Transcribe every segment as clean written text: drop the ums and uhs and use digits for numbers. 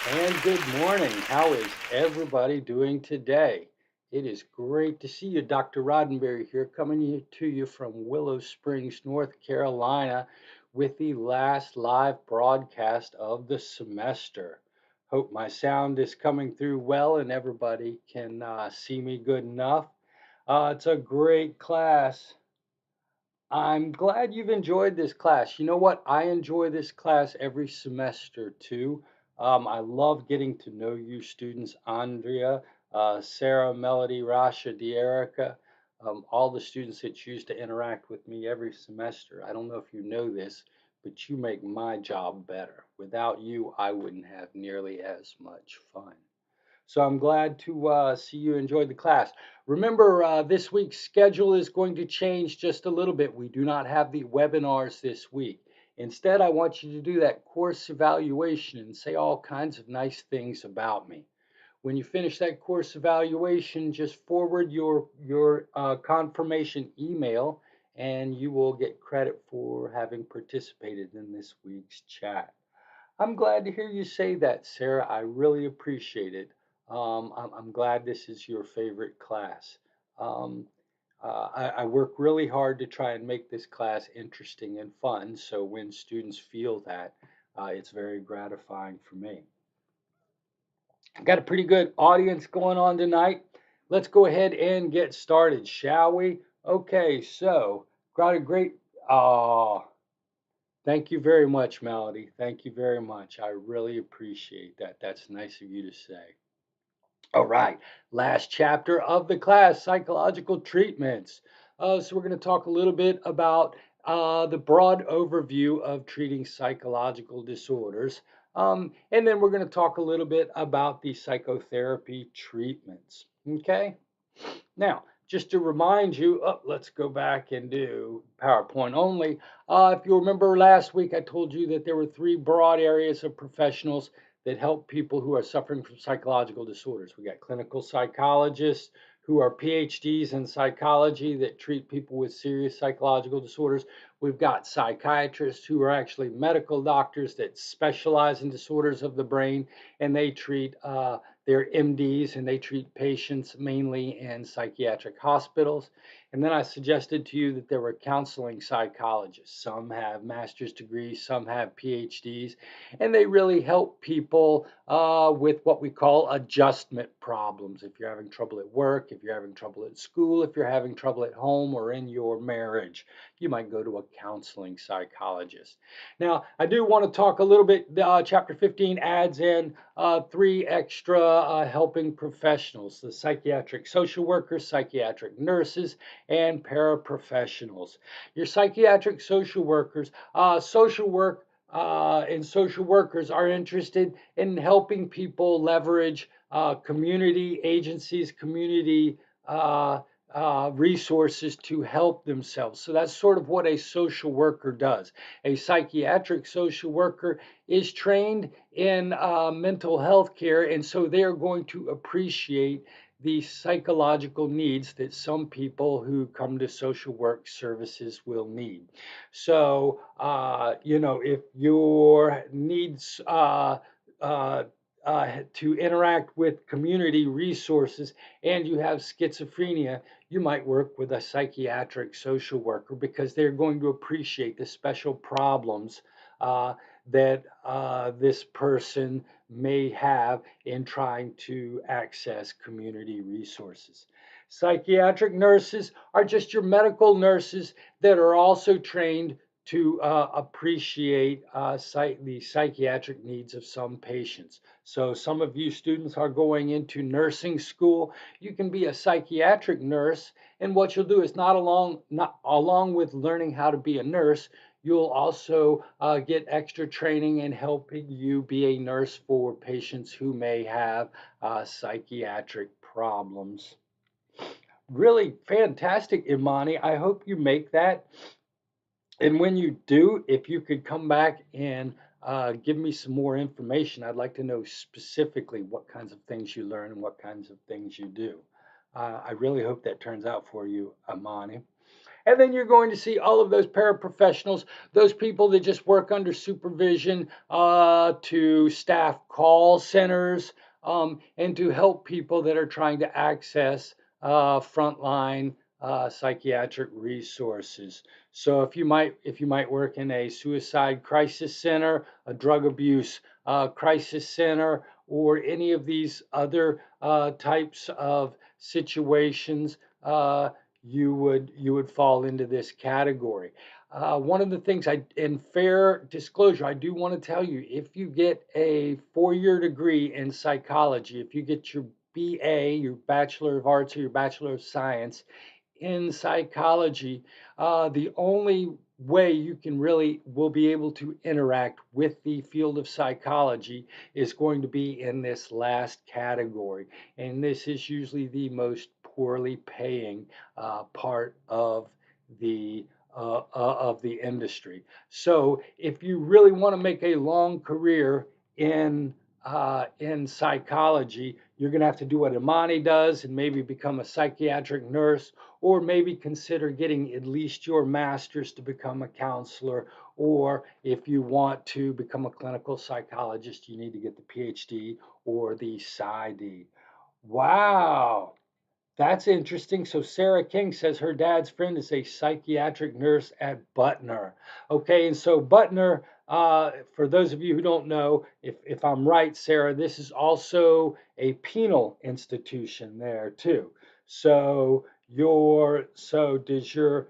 And good morning. How is everybody doing today? It is great to see you, Dr. Roddenberry here, to you from Willow Springs, North Carolina, with the last live broadcast of the semester. Hope my sound is coming through well and everybody can see me good enough. It's a great class. I'm glad you've enjoyed this class. You know what? I enjoy this class every semester too. I love getting to know you students, Andrea, Sarah, Melody, Rasha, Deerica, all the students that choose to interact with me every semester. I don't know if you know this, but you make my job better. Without you, I wouldn't have nearly as much fun. So I'm glad to see you enjoyed the class. Remember, this week's schedule is going to change just a little bit. We do not have the webinars this week. Instead, I want you to do that course evaluation and say all kinds of nice things about me. When you finish that course evaluation, just forward your confirmation email and you will get credit for having participated in this week's chat. I'm glad to hear you say that, Sarah. I really appreciate it. I'm glad this is your favorite class. Um, I work really hard to try and make this class interesting and fun. So when students feel that, it's very gratifying for me. I've got a pretty good audience going on tonight. Let's go ahead and get started, shall we? Okay, so got a great. Uh, Thank you very much, Melody. Thank you very much. I really appreciate that. That's nice of you to say. All right, last chapter of the class, psychological treatments. So we're going to talk a little bit about the broad overview of treating psychological disorders. And then we're going to talk a little bit about the psychotherapy treatments. Okay? Now, just to remind you, let's go back and do PowerPoint only. If you remember last week, I told you that there were three broad areas of professionals that help people who are suffering from psychological disorders. We got clinical psychologists who are PhDs in psychology that treat people with serious psychological disorders. We've got psychiatrists who are actually medical doctors that specialize in disorders of the brain, and they treat they're MDs and they treat patients mainly in psychiatric hospitals. And then I suggested to you that there were counseling psychologists. Some have master's degrees, some have PhDs, and they really help people with what we call adjustment problems. If you're having trouble at work, if you're having trouble at school, if you're having trouble at home or in your marriage, you might go to a counseling psychologist. Now, I do want to talk a little bit. Chapter 15 adds in three extra helping professionals: the psychiatric social workers, psychiatric nurses, and paraprofessionals. Your psychiatric social workers, social work and social workers are interested in helping people leverage community agencies, community resources to help themselves. So that's sort of what a social worker does. A psychiatric social worker is trained in mental health care, and so they're going to appreciate the psychological needs that some people who come to social work services will need. So, if your needs uh, to interact with community resources and you have schizophrenia, you might work with a psychiatric social worker because they're going to appreciate the special problems uh, that this person may have in trying to access community resources. Psychiatric nurses are just your medical nurses that are also trained to appreciate the psychiatric needs of some patients. So some of you students are going into nursing school. You can be a psychiatric nurse, and what you'll do is not along with learning how to be a nurse, you'll also get extra training in helping you be a nurse for patients who may have psychiatric problems. Really fantastic, Imani. I hope you make that. And when you do, if you could come back and give me some more information, I'd like to know specifically what kinds of things you learn and what kinds of things you do. I really hope that turns out for you, Amani. And then you're going to see all of those paraprofessionals, those people that just work under supervision to staff call centers and to help people that are trying to access frontline psychiatric resources. So if you might work in a suicide crisis center, a drug abuse crisis center, or any of these other types of situations, you would fall into this category. One of the things in fair disclosure, I do want to tell you, if you get a 4-year degree in psychology, if you get your BA, your Bachelor of Arts or your Bachelor of Science in psychology, the only way you can really will be able to interact with the field of psychology is going to be in this last category. And this is usually the most poorly paying part of the industry. So if you really want to make a long career in psychology, you're going to have to do what Imani does and maybe become a psychiatric nurse, or maybe consider getting at least your master's to become a counselor. Or if you want to become a clinical psychologist, you need to get the PhD or the PsyD. Wow. That's interesting. So Sarah King says her dad's friend is a psychiatric nurse at Butner. Okay, and so Butner, for those of you who don't know, if I'm right, Sarah, this is also a penal institution there too. So does your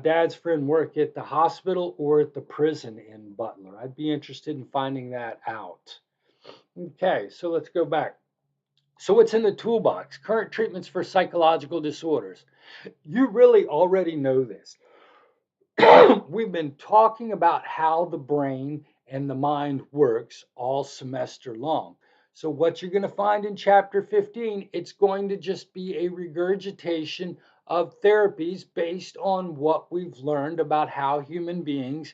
dad's friend work at the hospital or at the prison in Butler? I'd be interested in finding that out. Okay, so let's go back. So what's in the toolbox? Current treatments for psychological disorders. You really already know this. We've been talking about how the brain and the mind works all semester long. So what you're going to find in chapter 15, it's going to just be a regurgitation of therapies based on what we've learned about how human beings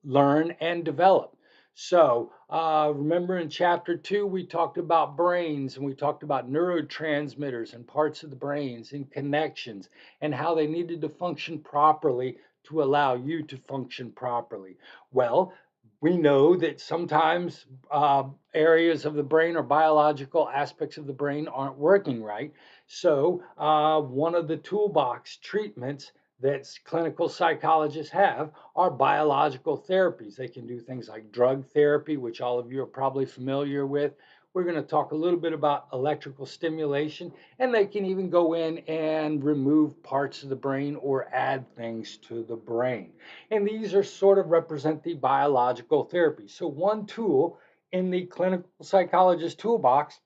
learn and develop. So remember in chapter 2, we talked about brains and we talked about neurotransmitters and parts of the brains and connections and how they needed to function properly to allow you to function properly. Well, we know that sometimes areas of the brain or biological aspects of the brain aren't working right. So, one of the toolbox treatments that clinical psychologists have are biological therapies. They can do things like drug therapy, which all of you are probably familiar with. We're going to talk a little bit about electrical stimulation, and they can even go in and remove parts of the brain or add things to the brain. And these are sort of represent the biological therapy. So one tool in the clinical psychologist toolbox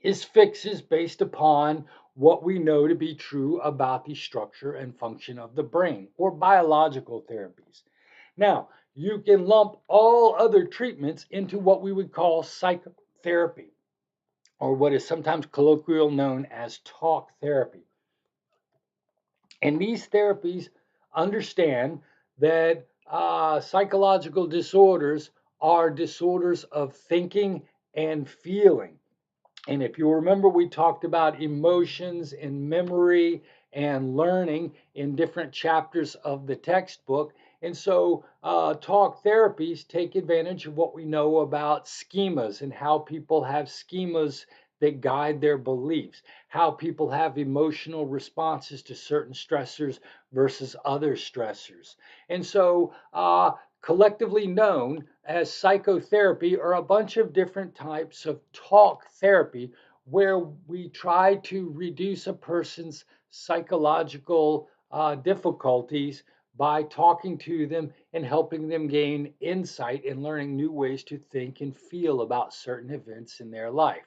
is fixes based upon what we know to be true about the structure and function of the brain, or biological therapies. Now, you can lump all other treatments into what we would call psychotherapy, or what is sometimes colloquially known as talk therapy. And these therapies understand that psychological disorders are disorders of thinking and feeling. And if you remember, we talked about emotions and memory and learning in different chapters of the textbook. And so, talk therapies take advantage of what we know about schemas and how people have schemas that guide their beliefs, how people have emotional responses to certain stressors versus other stressors. And so, collectively known as psychotherapy are a bunch of different types of talk therapy where we try to reduce a person's psychological difficulties by talking to them and helping them gain insight and learning new ways to think and feel about certain events in their life.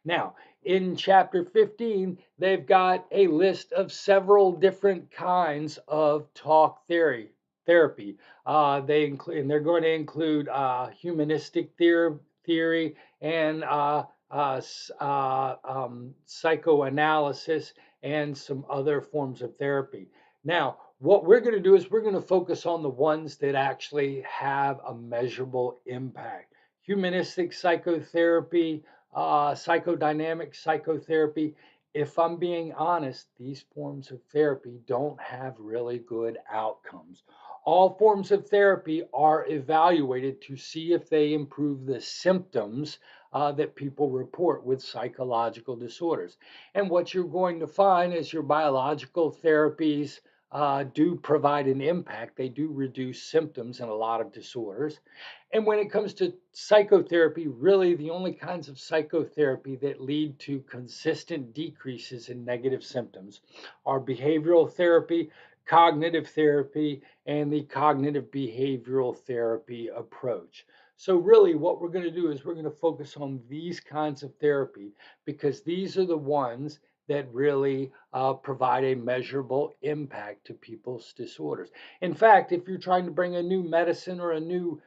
Now, in chapter 15, they've got a list of several different kinds of talk therapy. They include, and they're going to include humanistic theory and psychoanalysis and some other forms of therapy. Now, what we're going to do is we're going to focus on the ones that actually have a measurable impact. Humanistic psychotherapy, psychodynamic psychotherapy, if I'm being honest, these forms of therapy don't have really good outcomes. All forms of therapy are evaluated to see if they improve the symptoms that people report with psychological disorders. And what you're going to find is your biological therapies do provide an impact. They do reduce symptoms in a lot of disorders. And when it comes to psychotherapy, really the only kinds of psychotherapy that lead to consistent decreases in negative symptoms are behavioral therapy, cognitive therapy, and the cognitive behavioral therapy approach. So, really, what we're going to do is we're going to focus on these kinds of therapy because these are the ones that really provide a measurable impact to people's disorders. In fact, if you're trying to bring a new medicine or a new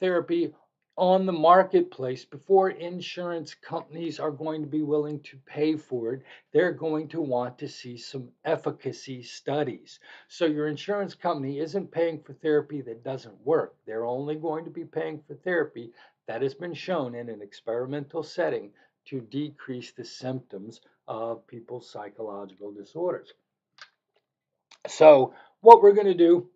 therapy on the marketplace, before insurance companies are going to be willing to pay for it, they're going to want to see some efficacy studies. So your insurance company isn't paying for therapy that doesn't work. They're only going to be paying for therapy that has been shown in an experimental setting to decrease the symptoms of people's psychological disorders. So, what we're going to do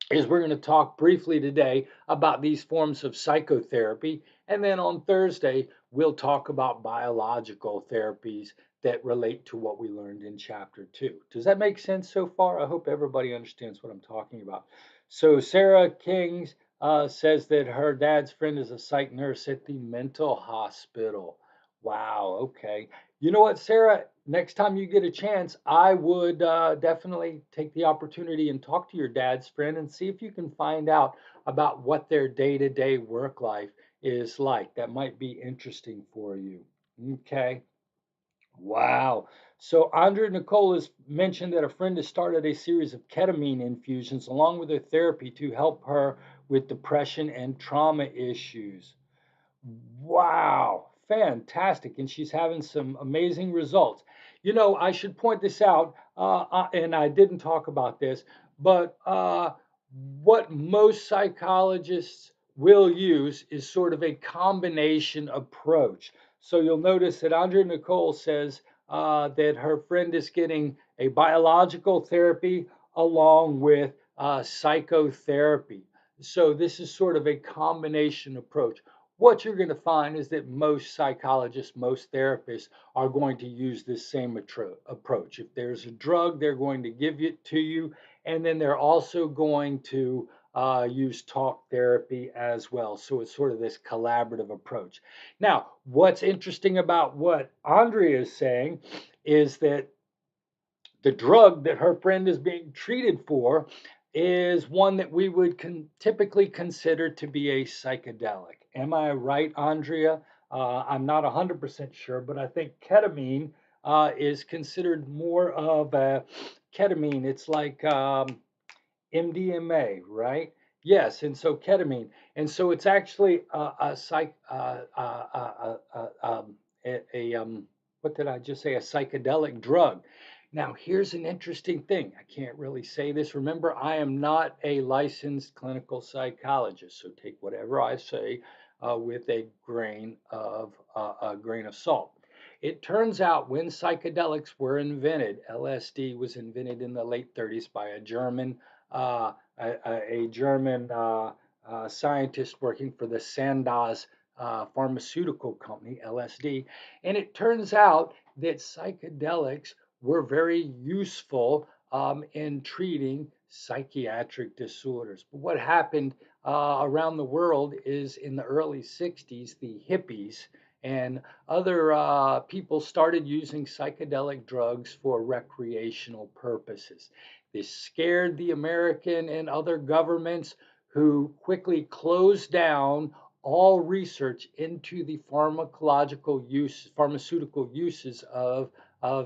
is we're going to talk briefly today about these forms of psychotherapy. And then on Thursday, we'll talk about biological therapies that relate to what we learned in chapter 2. Does that make sense so far? I hope everybody understands what I'm talking about. So, Sarah Kings says that her dad's friend is a psych nurse at the mental hospital. Wow, okay. You know what, Sarah? Next time you get a chance, I would definitely take the opportunity and talk to your dad's friend and see if you can find out about what their day to day work life is like. That might be interesting for you. Okay. Wow. So, Andrea Nicole has mentioned that a friend has started a series of ketamine infusions along with her therapy to help her with depression and trauma issues. Wow, fantastic. And she's having some amazing results. You know, I should point this out, and I didn't talk about this, but what most psychologists will use is sort of a combination approach. So you'll notice that Andrea Nicole says that her friend is getting a biological therapy along with psychotherapy. So this is sort of a combination approach. What you're going to find is that most psychologists, most therapists are going to use this same approach. If there's a drug, they're going to give it to you, and then they're also going to use talk therapy as well. So it's sort of this collaborative approach. Now, what's interesting about what Andrea is saying is that the drug that her friend is being treated for is one that we would typically consider to be a psychedelic. Am I right, Andrea? I'm not 100% sure, but I think ketamine is considered more of a ketamine. It's like MDMA, right? Yes, and so ketamine, and so it's actually a psych, what did I just say? A psychedelic drug. Now, here's an interesting thing. I can't really say this. Remember, I am not a licensed clinical psychologist, so take whatever I say with a grain of salt. It turns out when psychedelics were invented, LSD was invented in the late 30s by a German scientist working for the Sandoz pharmaceutical company, LSD. And it turns out that psychedelics were very useful in treating psychiatric disorders. But what happened around the world is in the early 60s, the hippies and other people started using psychedelic drugs for recreational purposes. This scared the American and other governments who quickly closed down all research into the pharmaceutical uses of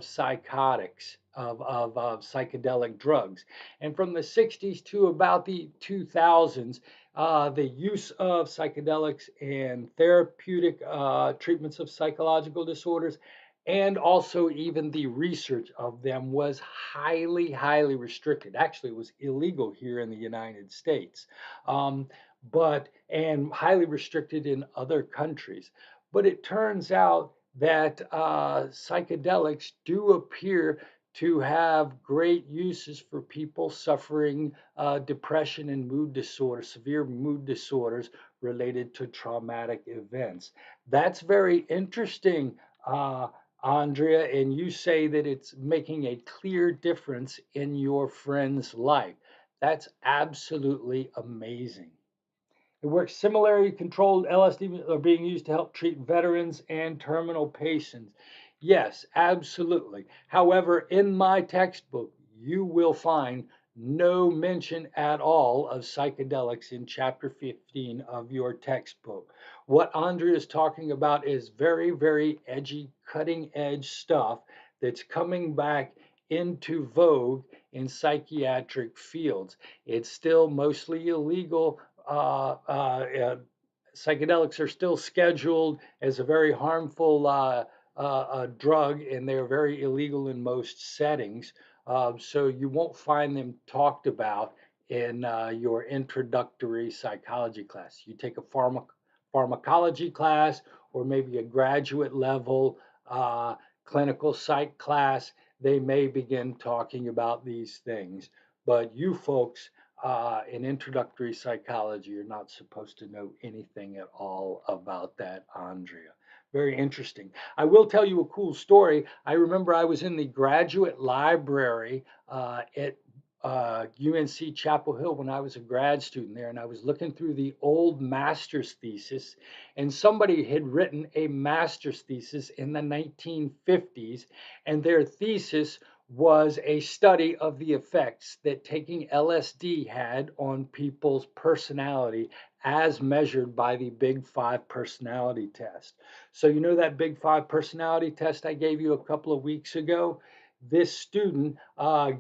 psychotics, of psychedelic drugs. And from the 60s to about the 2000s, the use of psychedelics and therapeutic treatments of psychological disorders, and also even the research of them was highly, highly restricted. Actually, it was illegal here in the United States, but and highly restricted in other countries. But it turns out that psychedelics do appear to have great uses for people suffering depression and mood disorders, severe mood disorders related to traumatic events. That's very interesting, Andrea. And you say that it's making a clear difference in your friend's life. That's absolutely amazing. It works similarly. Controlled LSD are being used to help treat veterans and terminal patients. Yes, absolutely. However, in my textbook, you will find no mention at all of psychedelics in chapter 15 of your textbook. What Andrea is talking about is very, very edgy, cutting edge stuff that's coming back into vogue in psychiatric fields. It's still mostly illegal. Psychedelics are still scheduled as a very harmful drug, and they're very illegal in most settings. So you won't find them talked about in your introductory psychology class. You take a pharmacology class or maybe a graduate level clinical psych class, they may begin talking about these things. But you folks in introductory psychology, you're not supposed to know anything at all about that, Andrea. Very interesting. I will tell you a cool story. I remember I was in the graduate library at UNC Chapel Hill when I was a grad student there, and I was looking through the old master's thesis, and somebody had written a master's thesis in the 1950s, and their thesis was a study of the effects that taking LSD had on people's personality as measured by the Big Five personality test. So, you know that Big Five personality test I gave you a couple of weeks ago? This student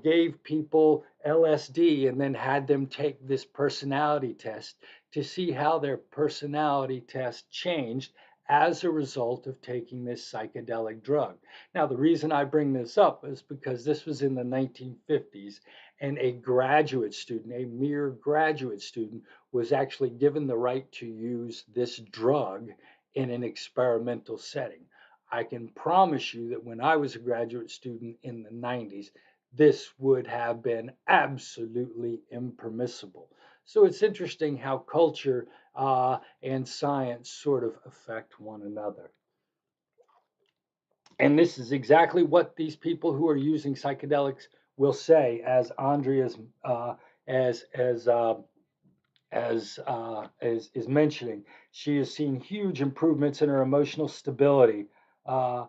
gave people LSD and then had them take this personality test to see how their personality test changed as a result of taking this psychedelic drug. Now, the reason I bring this up is because this was in the 1950s, and a graduate student, a mere graduate student, was actually given the right to use this drug in an experimental setting. I can promise you that when I was a graduate student in the 90s, this would have been absolutely impermissible. So it's interesting how culture and science sort of affect one another. And this is exactly what these people who are using psychedelics will say, as Andrea's as as as is mentioning. She has seen huge improvements in her emotional stability. Uh,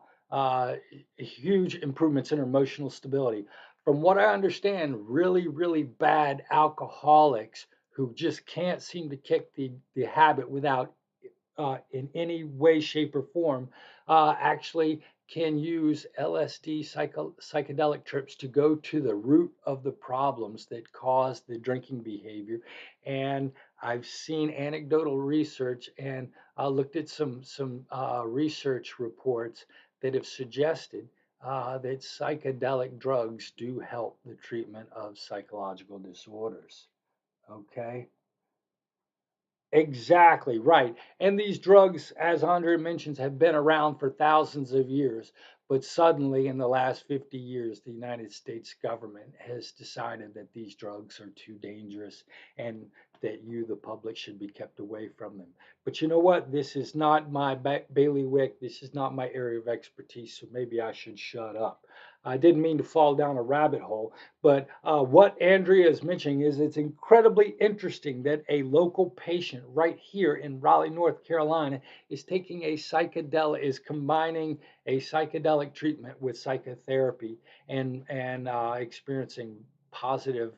Huge improvements in her emotional stability. From what I understand, really, really bad alcoholics who just can't seem to kick the habit without in any way, shape, or form, actually can use LSD psychedelic trips to go to the root of the problems that cause the drinking behavior. And I've seen anecdotal research and looked at some research reports that have suggested that psychedelic drugs do help the treatment of psychological disorders. Okay. Exactly, right. And these drugs, as Andre mentions, have been around for thousands of years. But suddenly, in the last 50 years, the United States government has decided that these drugs are too dangerous and that you, the public, should be kept away from them. But you know what? This is not my bailiwick. This is not my area of expertise. So maybe I should shut up. I didn't mean to fall down a rabbit hole. But what Andrea is mentioning is it's incredibly interesting that a local patient right here in Raleigh, North Carolina, is taking a psychedelic, is combining a psychedelic treatment with psychotherapy and experiencing positive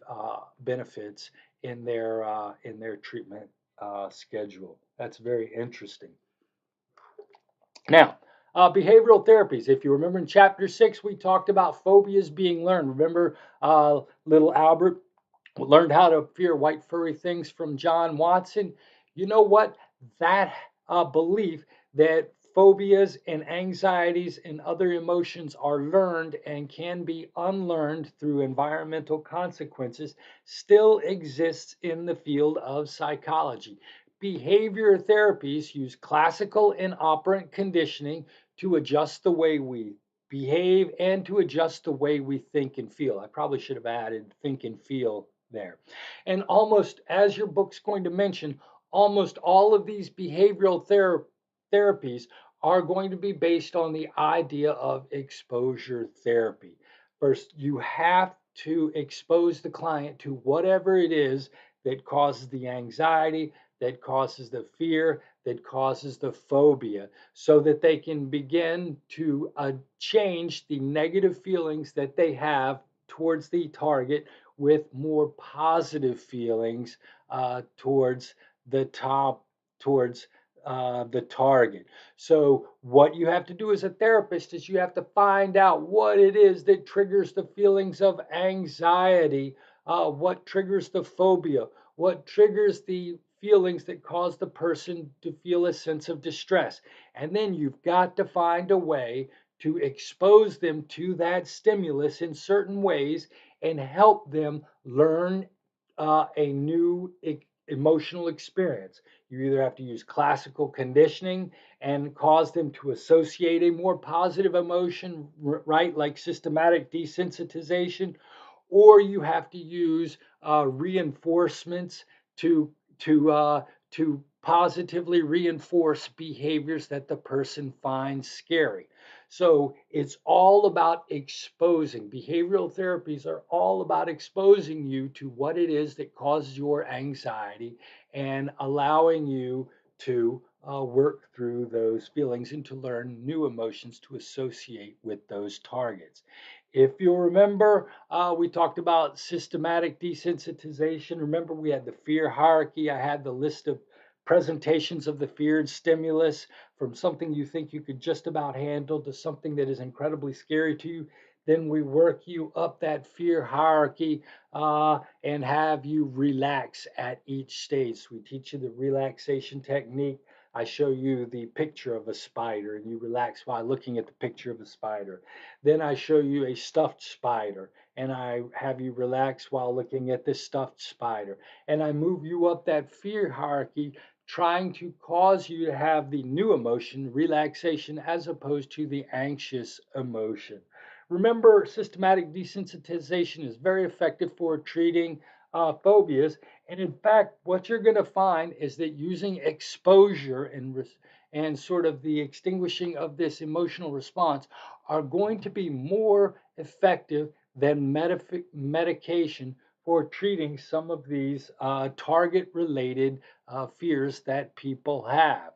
benefits in their treatment schedule. That's very interesting. Now, behavioral therapies. If you remember in chapter 6, we talked about phobias being learned. Remember, little Albert learned how to fear white furry things from John Watson. You know what? That belief that phobias and anxieties and other emotions are learned and can be unlearned through environmental consequences still exists in the field of psychology. Behavior therapies use classical and operant conditioning to adjust the way we behave and to adjust the way we think and feel. I probably should have added think and feel there. And almost, as your book's going to mention, almost all of these behavioral therapies are going to be based on the idea of exposure therapy. First, you have to expose the client to whatever it is that causes the anxiety, that causes the fear, that causes the phobia, so that they can begin to change the negative feelings that they have towards the target with more positive feelings towards the top, towards the target. So, what you have to do as a therapist is you have to find out what it is that triggers the feelings of anxiety, what triggers the phobia, what triggers the feelings that cause the person to feel a sense of distress. And then you've got to find a way to expose them to that stimulus in certain ways and help them learn a new emotional experience. You either have to use classical conditioning and cause them to associate a more positive emotion, right, like systematic desensitization, or you have to use reinforcements to to uh, to positively reinforce behaviors that the person finds scary. So it's all about exposing. Behavioral therapies are all about exposing you to what it is that causes your anxiety and allowing you to work through those feelings and to learn new emotions to associate with those targets. If you'll remember, we talked about systematic desensitization. Remember, we had the fear hierarchy. I had the list of presentations of the feared stimulus from something you think you could just about handle to something that is incredibly scary to you. Then we work you up that fear hierarchy and have you relax at each stage. We teach you the relaxation technique. I show you the picture of a spider and you relax while looking at the picture of a spider. Then I show you a stuffed spider and I have you relax while looking at this stuffed spider. And I move you up that fear hierarchy, trying to cause you to have the new emotion, relaxation, as opposed to the anxious emotion. Remember, systematic desensitization is very effective for treating phobias. And in fact, what you're going to find is that using exposure and sort of the extinguishing of this emotional response are going to be more effective than medication for treating some of these target related fears that people have.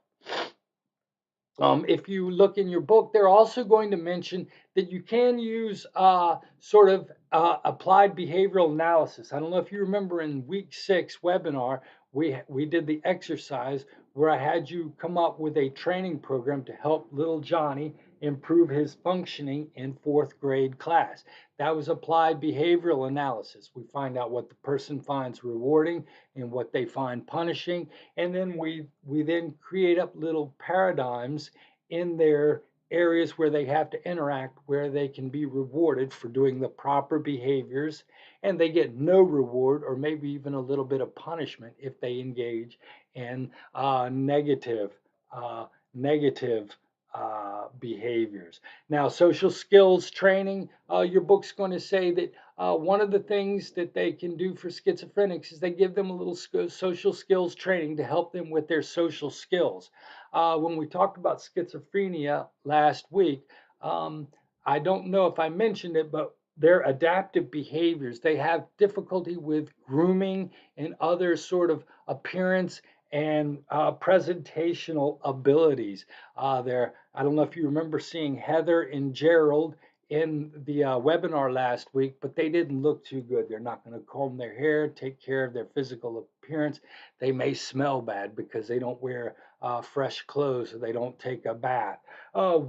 If you look in your book, they're also going to mention that you can use sort of applied behavioral analysis. I don't know if you remember in week 6 webinar, we did the exercise where I had you come up with a training program to help little Johnny improve his functioning in 4th grade class. That was applied behavioral analysis. We find out what the person finds rewarding and what they find punishing, and then we then create up little paradigms in their areas where they have to interact, where they can be rewarded for doing the proper behaviors, and they get no reward or maybe even a little bit of punishment if they engage in uh, negative behaviors. Now, social skills training, your book's going to say that one of the things that they can do for schizophrenics is they give them a little social skills training to help them with their social skills. When we talked about schizophrenia last week, um, I don't know if I mentioned it, but their adaptive behaviors, they have difficulty with grooming and other sort of appearance and presentational abilities. I don't know if you remember seeing Heather and Gerald in the webinar last week, but they didn't look too good. They're not going to comb their hair, take care of their physical appearance. They may smell bad because they don't wear fresh clothes or they don't take a bath. Uh,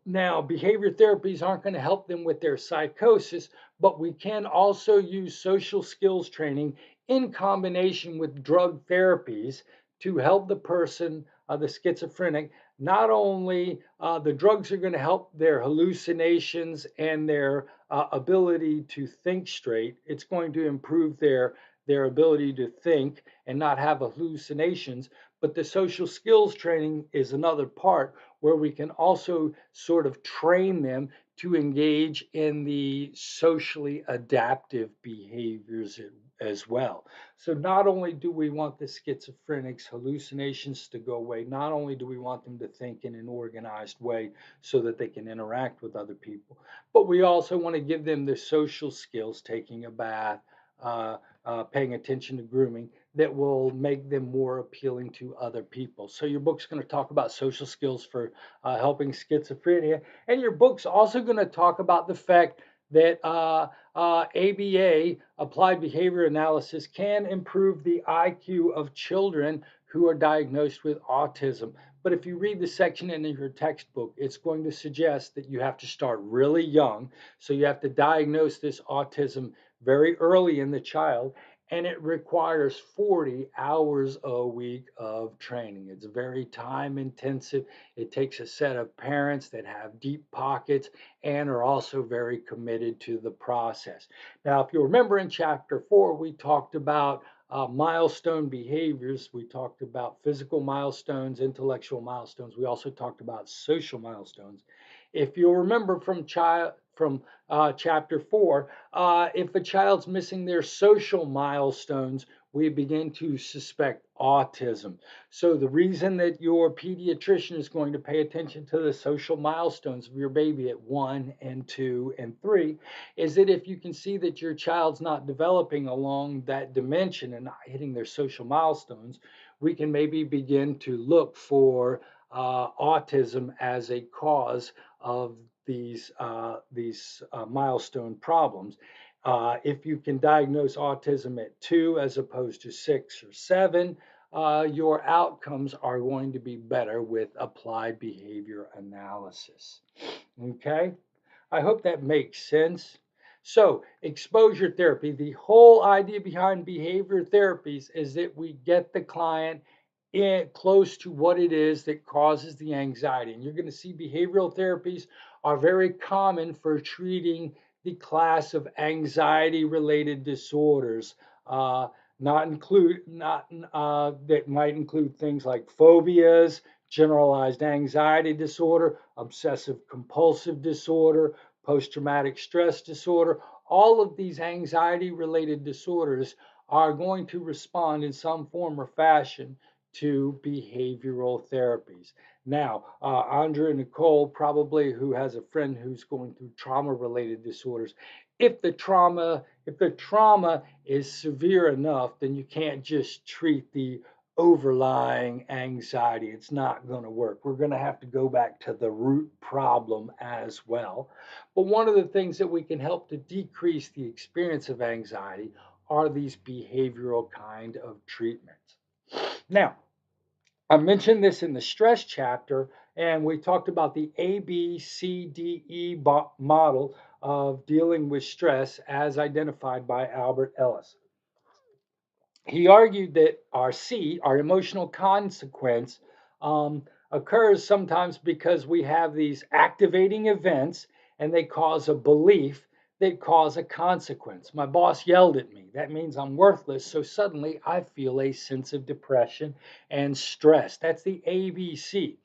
Now, behavior therapies aren't going to help them with their psychosis, but we can also use social skills training in combination with drug therapies to help the person, the schizophrenic. Not only the drugs are going to help their hallucinations and their ability to think straight, it's going to improve their ability to think and not have hallucinations. But the social skills training is another part where we can also sort of train them to engage in the socially adaptive behaviors as well. So not only do we want the schizophrenics hallucinations to go away, not only do we want them to think in an organized way so that they can interact with other people, but we also want to give them the social skills, taking a bath, uh, paying attention to grooming, that will make them more appealing to other people. So your book's going to talk about social skills for helping schizophrenia, and your book's also going to talk about the fact that ABA, applied behavior analysis, can improve the IQ of children who are diagnosed with autism. But if you read the section in your textbook, it's going to suggest that you have to start really young. So you have to diagnose this autism very early in the child, and it requires 40 hours a week of training. It's very time intensive. It takes a set of parents that have deep pockets and are also very committed to the process. Now, if you remember in chapter 4, we talked about milestone behaviors. We talked about physical milestones, intellectual milestones. We also talked about social milestones. If you'll remember from chapter 4, if a child's missing their social milestones, we begin to suspect autism. So the reason that your pediatrician is going to pay attention to the social milestones of your baby at 1 and 2 and 3 is that if you can see that your child's not developing along that dimension and not hitting their social milestones, we can maybe begin to look for autism as a cause of these milestone problems. If you can diagnose autism at 2 as opposed to 6 or 7, your outcomes are going to be better with applied behavior analysis. Okay, I hope that makes sense. So, exposure therapy, the whole idea behind behavior therapies is that we get the client close to what it is that causes the anxiety. And you're going to see behavioral therapies are very common for treating the class of anxiety related disorders. Not include not That might include things like phobias, generalized anxiety disorder, obsessive compulsive disorder, post traumatic stress disorder. All of these anxiety related disorders are going to respond in some form or fashion to behavioral therapies. Now, Andrea Nicole, probably who has a friend who's going through trauma related disorders, if the trauma is severe enough, then you can't just treat the overlying anxiety. It's not going to work. We're going to have to go back to the root problem as well. But one of the things that we can help to decrease the experience of anxiety are these behavioral kind of treatments. Now, I mentioned this in the stress chapter, and we talked about the ABCDE model of dealing with stress as identified by Albert Ellis. He argued that our C, our emotional consequence, occurs sometimes because we have these activating events and they cause a belief that cause a consequence. My boss yelled at me. That means I'm worthless. So suddenly I feel a sense of depression and stress. That's the ABC.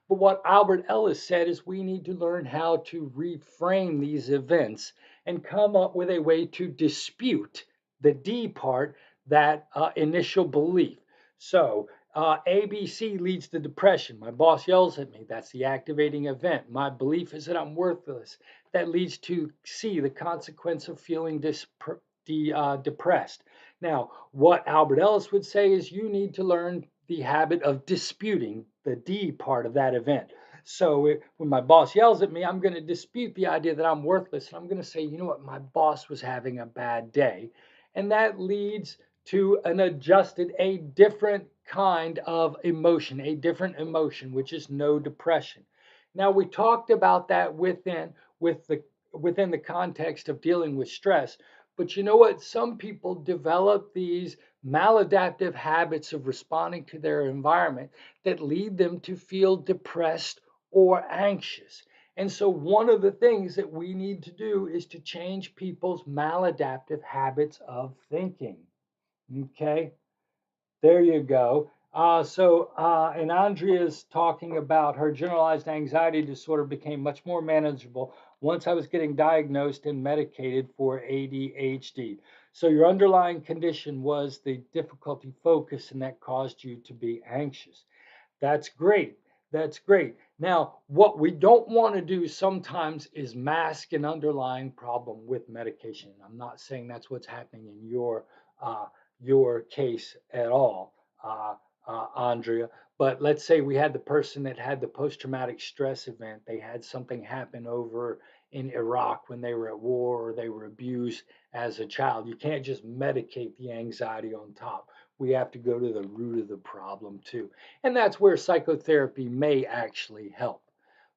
But what Albert Ellis said is we need to learn how to reframe these events and come up with a way to dispute the D part, that initial belief. So, ABC leads to depression. My boss yells at me. That's the activating event. My belief is that I'm worthless. That leads to C, the consequence of feeling depressed. Now, what Albert Ellis would say is you need to learn the habit of disputing the D part of that event. So when my boss yells at me, I'm going to dispute the idea that I'm worthless. And I'm going to say, you know what, my boss was having a bad day. And that leads to a different kind of emotion, a different emotion, which is no depression. Now we talked about that with the within the context of dealing with stress. But you know what? Some people develop these maladaptive habits of responding to their environment that lead them to feel depressed or anxious. And so, one of the things that we need to do is to change people's maladaptive habits of thinking. Okay, there you go. And Andrea's talking about her generalized anxiety disorder became much more manageable once I was getting diagnosed and medicated for ADHD. So your underlying condition was the difficulty focus, and that caused you to be anxious. That's great. That's great. Now, what we don't want to do sometimes is mask an underlying problem with medication. I'm not saying that's what's happening in uh, your case at all, uh, Andrea. But let's say we had the person that had the post-traumatic stress event. They had something happen over in Iraq when they were at war, or they were abused as a child. You can't just medicate the anxiety on top. We have to go to the root of the problem too. And that's where psychotherapy may actually help.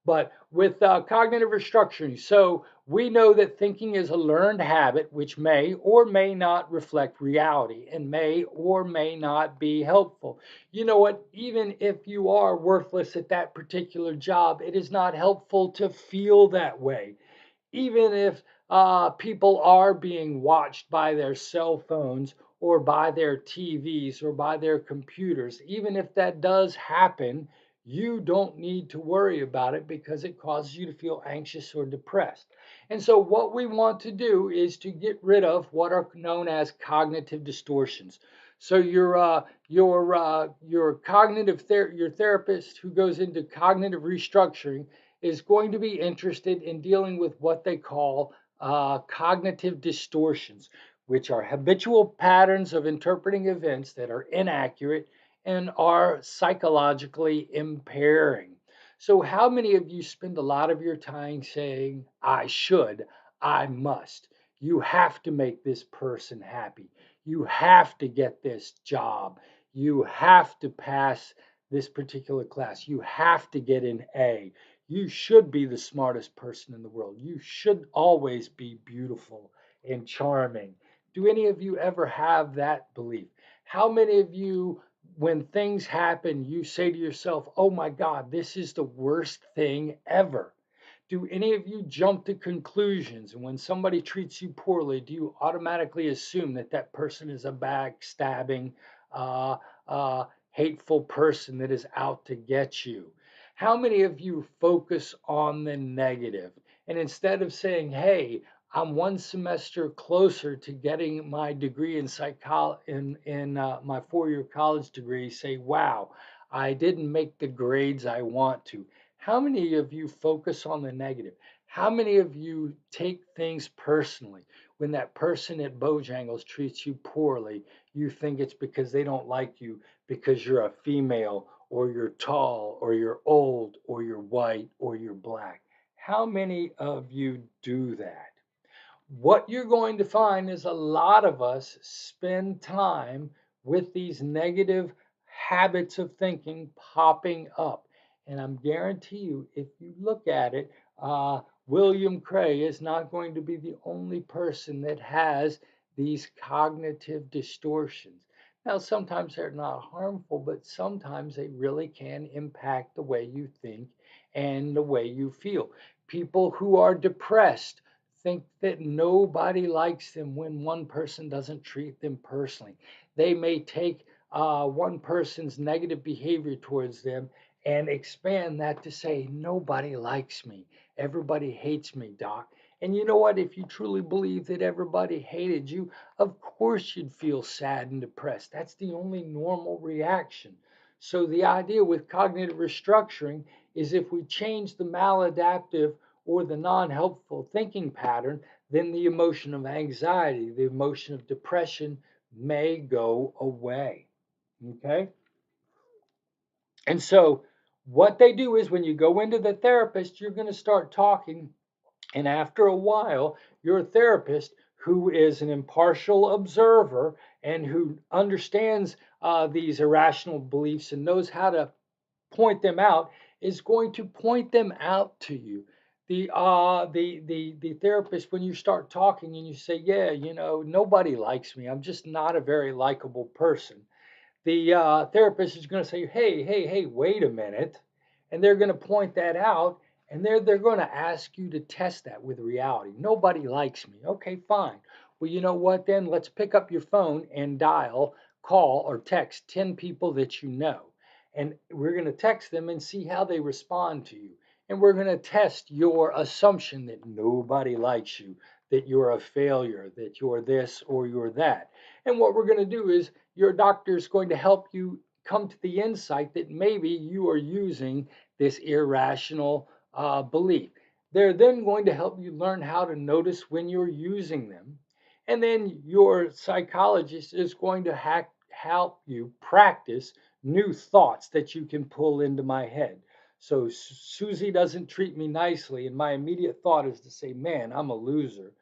But with cognitive restructuring, so we know that thinking is a learned habit which may or may not reflect reality and may or may not be helpful. You know what? Even if you are worthless at that particular job, it is not helpful to feel that way. Even if people are being watched by their cell phones or by their TVs or by their computers, even if that does happen, you don't need to worry about it because it causes you to feel anxious or depressed. And so, what we want to do is to get rid of what are known as cognitive distortions. So your your therapist who goes into cognitive restructuring is going to be interested in dealing with what they call cognitive distortions, which are habitual patterns of interpreting events that are inaccurate and are psychologically impairing. So, how many of you spend a lot of your time saying, I should, I must? You have to make this person happy. You have to get this job. You have to pass this particular class. You have to get an A. You should be the smartest person in the world. You should always be beautiful and charming. Do any of you ever have that belief? How many of you, when things happen, you say to yourself, oh my God, this is the worst thing ever? Do any of you jump to conclusions? And when somebody treats you poorly, do you automatically assume that that person is a backstabbing, uh, hateful person that is out to get you? How many of you focus on the negative? And instead of saying, hey, I'm one semester closer to getting my degree in psychology, in my 4 year college degree, say, wow, I didn't make the grades I want to. How many of you focus on the negative? How many of you take things personally? When that person at Bojangles treats you poorly, you think it's because they don't like you because you're a female or you're tall or you're old or you're white or you're black. How many of you do that? What you're going to find is a lot of us spend time with these negative habits of thinking popping up. And I'm guarantee you, if you look at it, William Cray is not going to be the only person that has these cognitive distortions. Now, sometimes they're not harmful, but sometimes they really can impact the way you think and the way you feel. People who are depressed think that nobody likes them when one person doesn't treat them personally. They may take one person's negative behavior towards them and expand that to say, nobody likes me. Everybody hates me, doc. And you know what? If you truly believe that everybody hated you, of course you'd feel sad and depressed. That's the only normal reaction. So, the idea with cognitive restructuring is if we change the maladaptive or the non helpful thinking pattern, then the emotion of anxiety, the emotion of depression may go away. Okay? And so, what they do is when you go into the therapist, you're going to start talking. And after a while, your therapist, who is an impartial observer and who understands these irrational beliefs and knows how to point them out, is going to point them out to you. The therapist, when you start talking and you say, yeah, you know, nobody likes me, I'm just not a very likable person, the therapist is going to say, hey, wait a minute. And they're going to point that out, and they're going to ask you to test that with reality. Nobody likes me. Okay, fine. Well, you know what then? Let's pick up your phone and dial call or text 10 people that you know. And we're going to text them and see how they respond to you. And we're going to test your assumption that nobody likes you, that you're a failure, that you're this or you're that. And what we're going to do is your doctor is going to help you come to the insight that maybe you are using this irrational belief. They're then going to help you learn how to notice when you're using them. And then your psychologist is going to help you practice new thoughts that you can pull into my head. So Susie doesn't treat me nicely, and my immediate thought is to say, man, I'm a loser.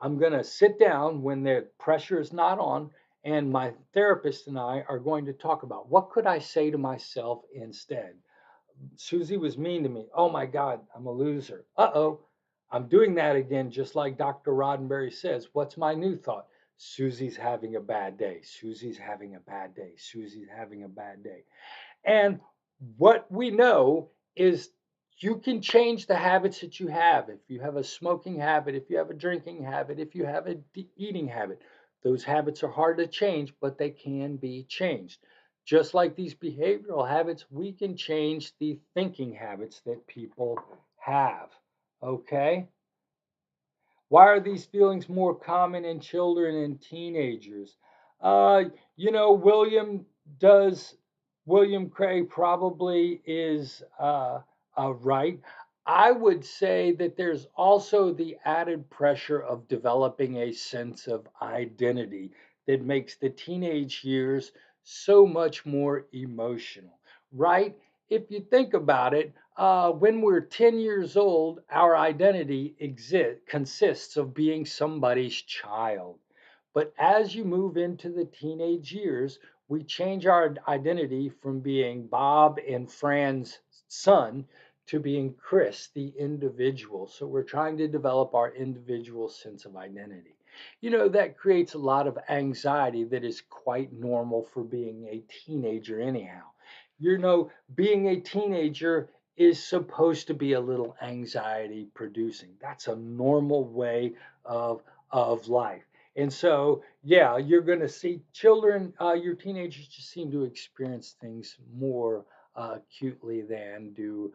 I'm going to sit down when the pressure is not on, and my therapist and I are going to talk about what could I say to myself instead. Susie was mean to me. Oh my God, I'm a loser. Uh-oh, I'm doing that again, just like Dr. Roddenberry says. What's my new thought? Susie's having a bad day. Susie's having a bad day. Susie's having a bad day. And what we know is you can change the habits that you have. If you have a smoking habit, if you have a drinking habit, if you have an eating habit, those habits are hard to change, but they can be changed. Just like these behavioral habits, we can change the thinking habits that people have. Okay? Why are these feelings more common in children and teenagers? Uh, William does, William Craig probably is right. I would say that there's also the added pressure of developing a sense of identity that makes the teenage years so much more emotional, right? If you think about it, when we're 10 years old, our identity consists of being somebody's child. But as you move into the teenage years, we change our identity from being Bob and Fran's son to being Chris, the individual. So we're trying to develop our individual sense of identity. That creates a lot of anxiety that is quite normal for being a teenager, anyhow. Being a teenager is supposed to be a little anxiety producing. That's a normal way of life. And so, yeah, you're going to see children, your teenagers just seem to experience things more acutely than do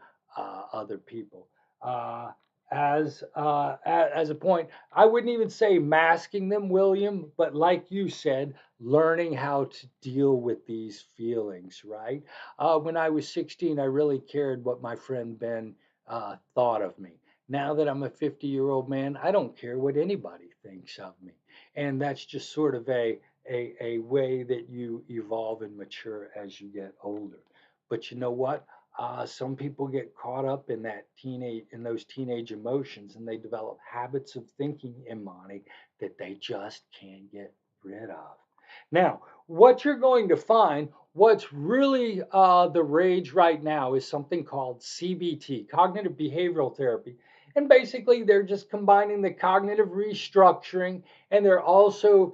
other people. Uh, as a point, I wouldn't even say masking them, William, but like you said, learning how to deal with these feelings, right? When I was 16, I really cared what my friend Ben thought of me. Now that I'm a 50-year-old man, I don't care what anybody thinks of me. And that's just sort of a way that you evolve and mature as you get older. But you know what? Some people get caught up in those teenage emotions, and they develop habits of thinking, Imani, that they just can't get rid of. Now, what you're going to find, what's really the rage right now is something called CBT, cognitive behavioral therapy. And basically, they're just combining the cognitive restructuring, and they're also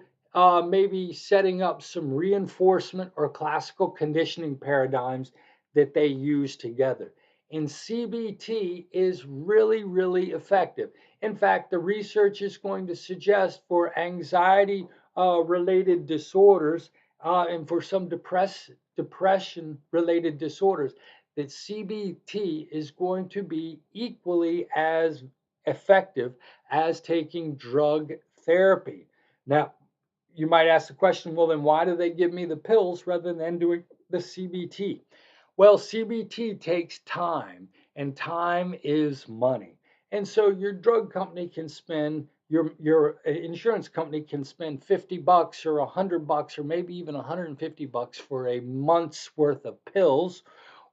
maybe setting up some reinforcement or classical conditioning paradigms that they use together. And CBT is really, really effective. In fact, the research is going to suggest for anxiety related disorders and for some depression related disorders that CBT is going to be equally as effective as taking drug therapy. Now, you might ask the question, well, then why do they give me the pills rather than doing the CBT? Well, CBT takes time, and time is money. And so your drug company can spend your insurance company can spend 50 bucks or 100 bucks or maybe even 150 bucks for a month's worth of pills,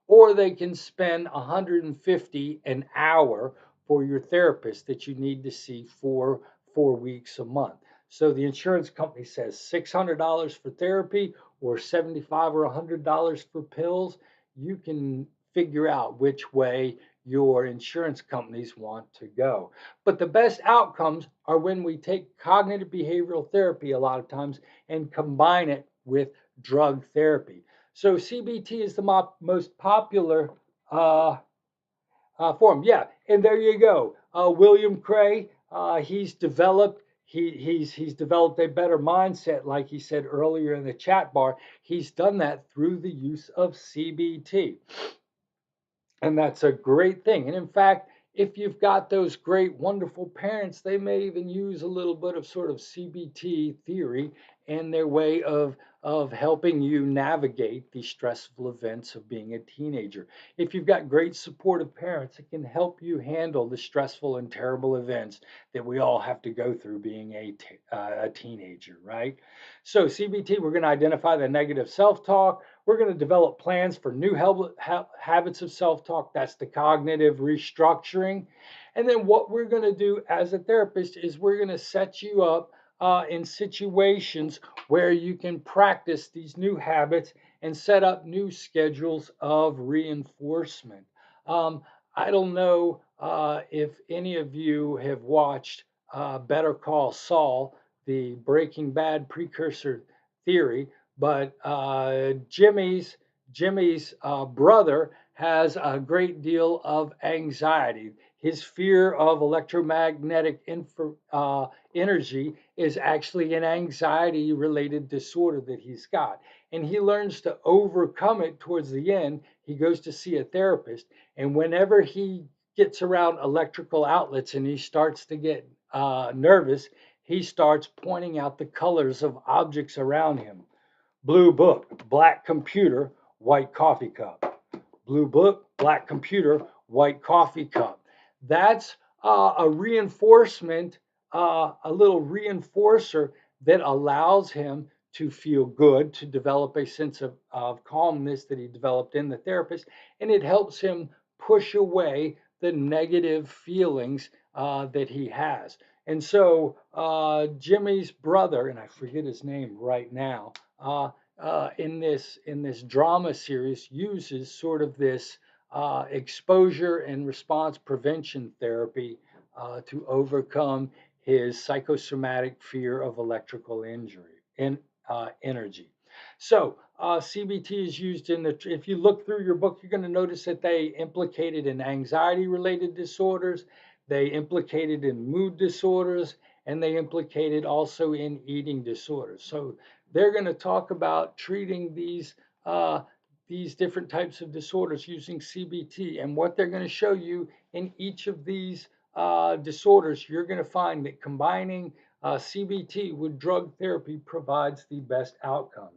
or they can spend 150 an hour for your therapist that you need to see for 4 weeks a month. So the insurance company says $600 for therapy or 75 or $100 for pills. You can figure out which way your insurance companies want to go. But the best outcomes are when we take cognitive behavioral therapy a lot of times and combine it with drug therapy. So CBT is the most popular form. Yeah, and there you go. William Cray, he's developed he's developed a better mindset, like he said earlier in the chat bar. He's done that through the use of CBT. And that's a great thing. And in fact, if you've got those great, wonderful parents, they may even use a little bit of sort of CBT theory in their way of helping you navigate the stressful events of being a teenager. If you've got great supportive parents, it can help you handle the stressful and terrible events that we all have to go through being a teenager, right? So, CBT, we're going to identify the negative self talk. We're going to develop plans for new habits of self talk. That's the cognitive restructuring. And then, what we're going to do as a therapist is we're going to set you up in situations where you can practice these new habits and set up new schedules of reinforcement. Um, I don't know if any of you have watched Better Call Saul, the Breaking Bad precursor theory, but Jimmy's brother has a great deal of anxiety. His fear of electromagnetic energy is actually an anxiety related disorder that he's got. And he learns to overcome it towards the end. He goes to see a therapist. And whenever he gets around electrical outlets and he starts to get nervous, he starts pointing out the colors of objects around him. Blue book, black computer, white coffee cup. Blue book, black computer, white coffee cup. That's a reinforcement, a little reinforcer that allows him to feel good, to develop a sense of calmness that he developed in the therapist, and it helps him push away the negative feelings that he has. And so Jimmy's brother, and I forget his name right now, in this drama series, uses sort of this exposure and response prevention therapy to overcome his psychosomatic fear of electrical injury and energy. So CBT is used in the. If you look through your book, you're going to notice that they implicated in anxiety-related disorders, they implicated in mood disorders, and they implicated also in eating disorders. So they're going to talk about treating these different types of disorders using CBT. And what they're going to show you in each of these disorders, you're going to find that combining CBT with drug therapy provides the best outcomes.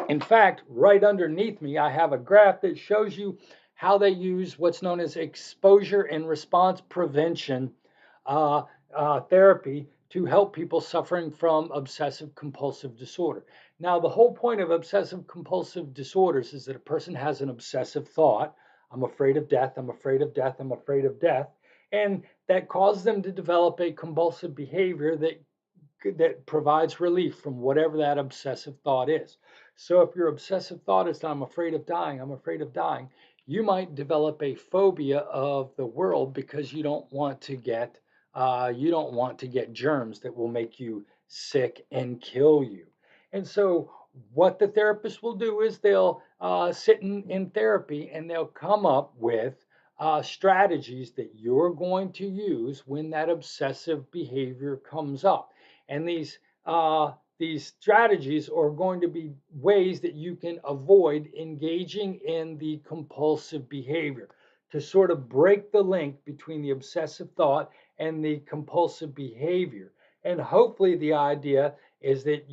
In fact, right underneath me, I have a graph that shows you how they use what's known as exposure and response prevention uh, therapy to help people suffering from obsessive compulsive disorder. Now, the whole point of obsessive compulsive disorders is that a person has an obsessive thought: I'm afraid of death, I'm afraid of death, I'm afraid of death. And that causes them to develop a compulsive behavior that provides relief from whatever that obsessive thought is. So if your obsessive thought is, I'm afraid of dying, I'm afraid of dying, you might develop a phobia of the world because you don't want to get germs that will make you sick and kill you. And so what the therapist will do is they'll sit in therapy and they'll come up with strategies that you're going to use when that obsessive behavior comes up. And these strategies are going to be ways that you can avoid engaging in the compulsive behavior to sort of break the link between the obsessive thought and the compulsive behavior. And hopefully, the idea is that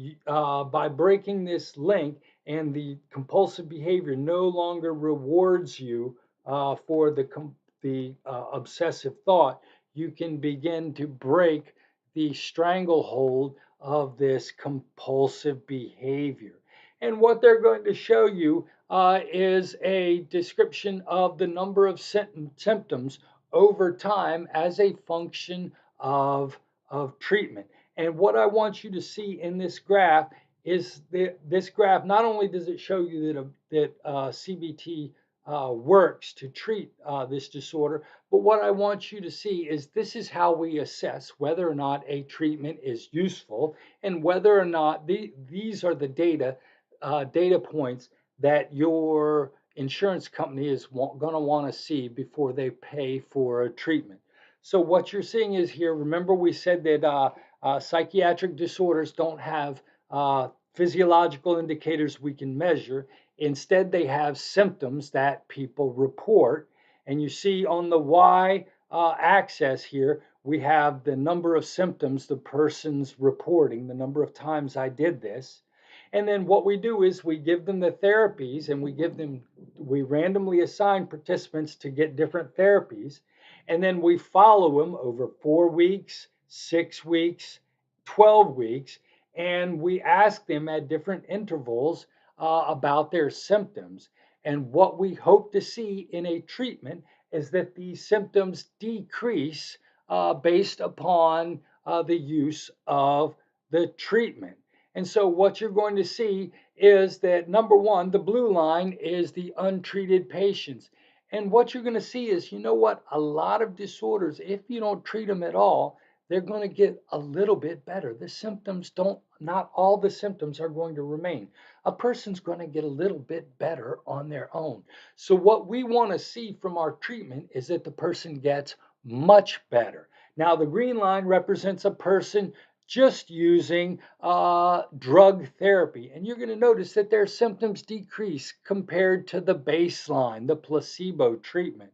by breaking this link and the compulsive behavior no longer rewards you for the obsessive thought, you can begin to break the stranglehold of this compulsive behavior. And what they're going to show you is a description of the number of symptoms over time as a function of treatment. And what I want you to see in this graph is this graph, not only does it show you that CBT works to treat this disorder, but what I want you to see is this is how we assess whether or not a treatment is useful and whether or not these are the data points that your insurance company is going to want to see before they pay for a treatment. So what you're seeing is here, remember we said that psychiatric disorders don't have physiological indicators we can measure. Instead, they have symptoms that people report. And you see on the Y axis here, we have the number of symptoms the person's reporting, the number of times I did this. And then what we do is we give them the therapies and we randomly assign participants to get different therapies. And then we follow them over 4 weeks, 6 weeks, 12 weeks, and we ask them at different intervals about their symptoms. And what we hope to see in a treatment is that these symptoms decrease based upon the use of the treatment. And so, what you're going to see is that number one, the blue line is the untreated patients. And what you're going to see is, you know what? A lot of disorders, if you don't treat them at all, they're going to get a little bit better. The symptoms don't, not all the symptoms are going to remain. A person's going to get a little bit better on their own. So, what we want to see from our treatment is that the person gets much better. Now, the green line represents a person just using drug therapy. And you're going to notice that their symptoms decrease compared to the baseline, the placebo treatment.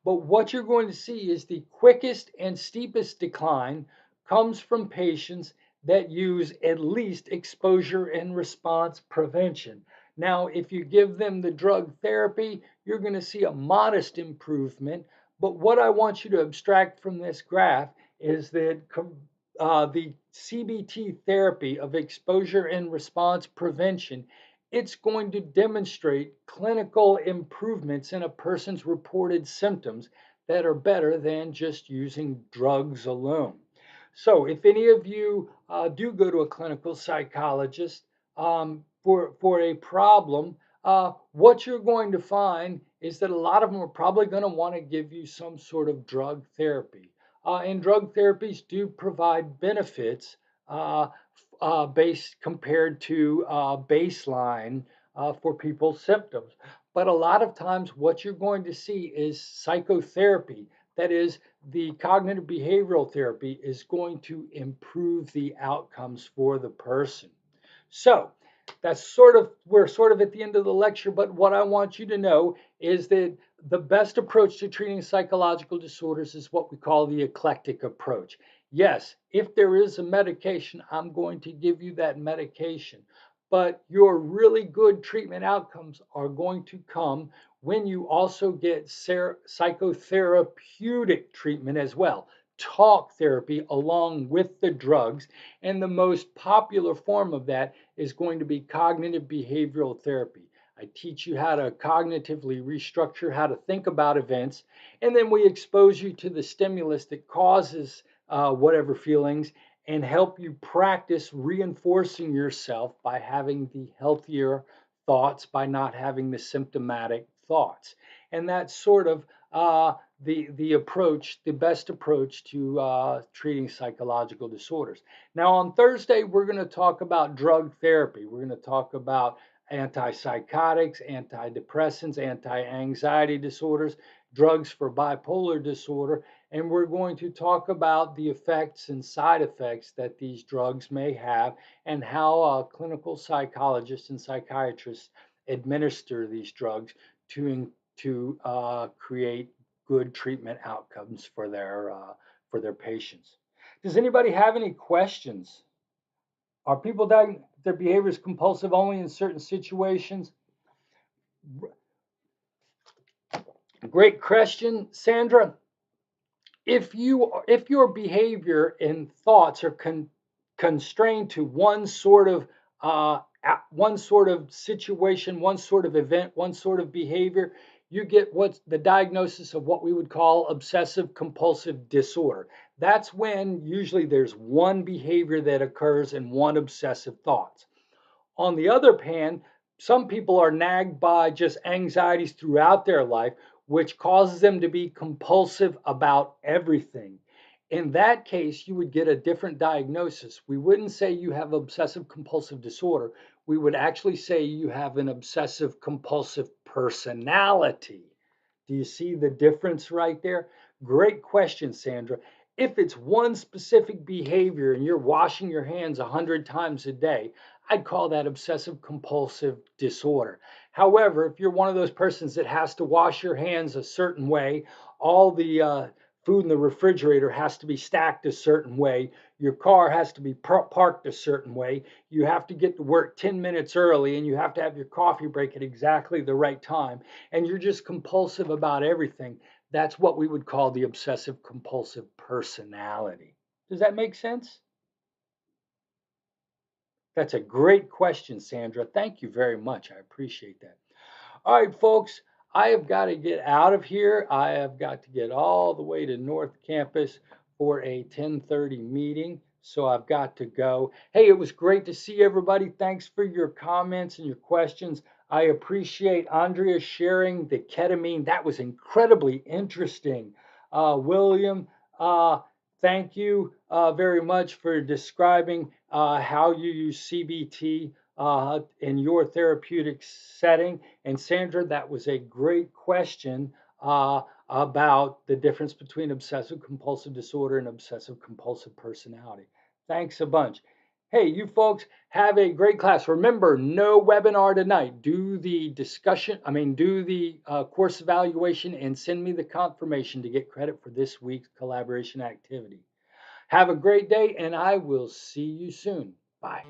But what you're going to see is the quickest and steepest decline comes from patients that use at least exposure and response prevention. Now, if you give them the drug therapy, you're going to see a modest improvement. But what I want you to abstract from this graph is that the CBT therapy of exposure and response prevention, it's going to demonstrate clinical improvements in a person's reported symptoms that are better than just using drugs alone. So, if any of you do go to a clinical psychologist for a problem, what you're going to find is that a lot of them are probably going to want to give you some sort of drug therapy. And drug therapies do provide benefits based compared to baseline for people's symptoms. But a lot of times, what you're going to see is psychotherapy. That is, the cognitive behavioral therapy is going to improve the outcomes for the person. So, we're sort of at the end of the lecture, but what I want you to know is that the best approach to treating psychological disorders is what we call the eclectic approach. Yes, if there is a medication, I'm going to give you that medication. But your really good treatment outcomes are going to come when you also get psychotherapeutic treatment as well, talk therapy along with the drugs. And the most popular form of that is going to be cognitive behavioral therapy. I teach you how to cognitively restructure how to think about events, and then we expose you to the stimulus that causes whatever feelings and help you practice reinforcing yourself by having the healthier thoughts, by not having the symptomatic thoughts. And that's sort of the approach, the best approach to treating psychological disorders. Now, on Thursday, we're going to talk about drug therapy. We're going to talk about antipsychotics, antidepressants, anti anxiety disorders, drugs for bipolar disorder, and we're going to talk about the effects and side effects that these drugs may have and how clinical psychologists and psychiatrists administer these drugs to create good treatment outcomes for their patients. Does anybody have any questions? Are people that their behavior is compulsive only in certain situations? Great question, Sandra. If your behavior and thoughts are constrained to one sort of situation, one sort of event, one sort of behavior, you get what's the diagnosis of what we would call obsessive compulsive disorder. That's when usually there's one behavior that occurs and one obsessive thoughts. On the other hand, some people are nagged by just anxieties throughout their life, which causes them to be compulsive about everything. In that case, you would get a different diagnosis. We wouldn't say you have obsessive compulsive disorder. We would actually say you have an obsessive compulsive personality. Do you see the difference right there? Great question, Sandra. If it's one specific behavior and you're washing your hands 100 times a day, I'd call that obsessive compulsive disorder. However, if you're one of those persons that has to wash your hands a certain way, all the food in the refrigerator has to be stacked a certain way, your car has to be parked a certain way, you have to get to work 10 minutes early, and you have to have your coffee break at exactly the right time, and you're just compulsive about everything, that's what we would call the obsessive compulsive personality. Does that make sense? That's a great question, Sandra. Thank you very much. I appreciate that. All right, folks, I have got to get out of here. I have got to get all the way to North Campus for a 10:30 meeting. So I've got to go. Hey, it was great to see everybody. Thanks for your comments and your questions. I appreciate Andrea sharing the ketamine. That was incredibly interesting. William, thank you very much for describing how you use CBT in your therapeutic setting. And Sandra, that was a great question about the difference between obsessive compulsive disorder and obsessive compulsive personality. Thanks a bunch. Hey, you folks, have a great class. Remember, no webinar tonight. Do the discussion, do the course evaluation and send me the confirmation to get credit for this week's collaboration activity. Have a great day, and I will see you soon. Bye.